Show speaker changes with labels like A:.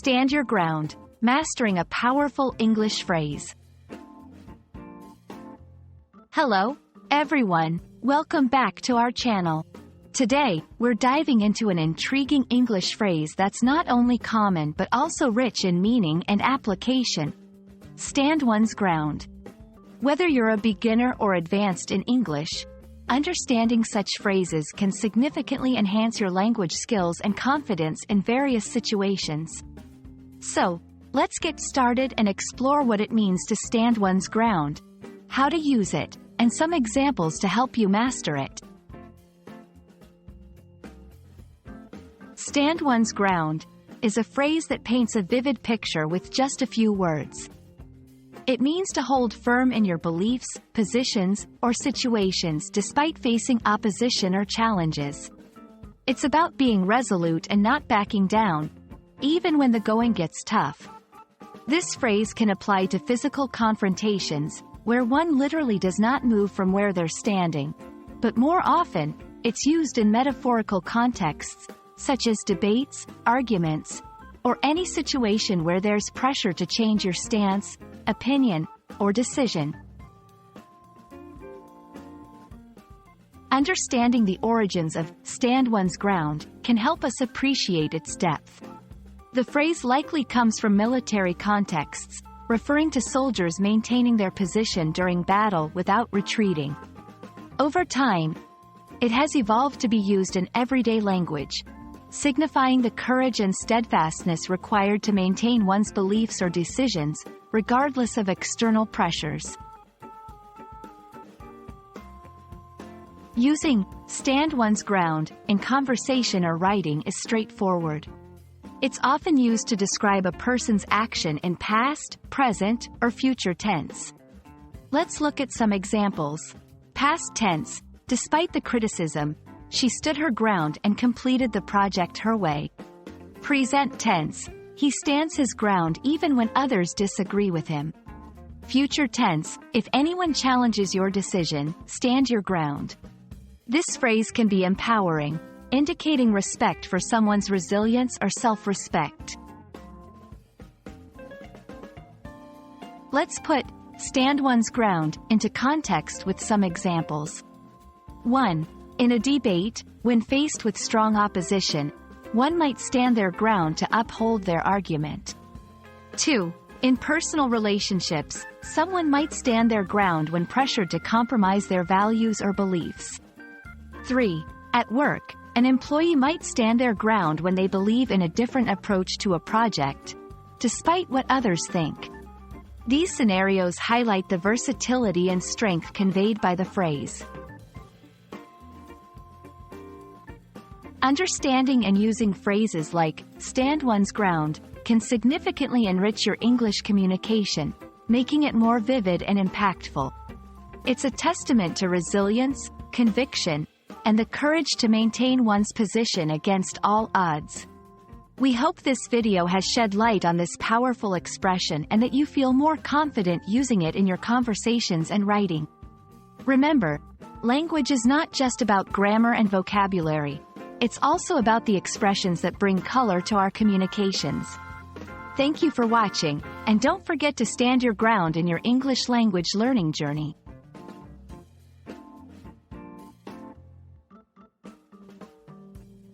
A: Stand your ground, mastering a powerful English phrase. Hello, everyone. Welcome back to our channel. Today, we're diving into an intriguing English phrase that's not only common but also rich in meaning and application. Stand one's ground. Whether you're a beginner or advanced in English, understanding such phrases can significantly enhance your language skills and confidence in various situations. So, let's get started and explore what it means to stand one's ground, how to use it, and some examples to help you master it. Stand one's ground is a phrase that paints a vivid picture with just a few words. It means to hold firm in your beliefs, positions, or situations despite facing opposition or challenges. It's about being resolute and not backing down, even when the going gets tough. This phrase can apply to physical confrontations, where one literally does not move from where they're standing. But more often, it's used in metaphorical contexts, such as debates, arguments, or any situation where there's pressure to change your stance, opinion, or decision. Understanding the origins of "stand one's ground" can help us appreciate its depth. The phrase likely comes from military contexts, referring to soldiers maintaining their position during battle without retreating. Over time, it has evolved to be used in everyday language, signifying the courage and steadfastness required to maintain one's beliefs or decisions, regardless of external pressures. Using "stand one's ground" in conversation or writing is straightforward. It's often used to describe a person's action in past, present, or future tense. Let's look at some examples. Past tense: despite the criticism, she stood her ground and completed the project her way. Present tense: he stands his ground even when others disagree with him. Future tense: if anyone challenges your decision, stand your ground. This phrase can be empowering, indicating respect for someone's resilience or self-respect. Let's put "stand one's ground" into context with some examples. 1. In a debate, when faced with strong opposition, one might stand their ground to uphold their argument. 2. In personal relationships, someone might stand their ground when pressured to compromise their values or beliefs. 3. At work, an employee might stand their ground when they believe in a different approach to a project, despite what others think. These scenarios highlight the versatility and strength conveyed by the phrase. Understanding and using phrases like "stand one's ground" can significantly enrich your English communication, making it more vivid and impactful. It's a testament to resilience, conviction, and the courage to maintain one's position against all odds. We hope this video has shed light on this powerful expression and that you feel more confident using it in your conversations and writing. Remember, language is not just about grammar and vocabulary. It's also about the expressions that bring color to our communications. Thank you for watching, and don't forget to stand your ground in your English language learning journey.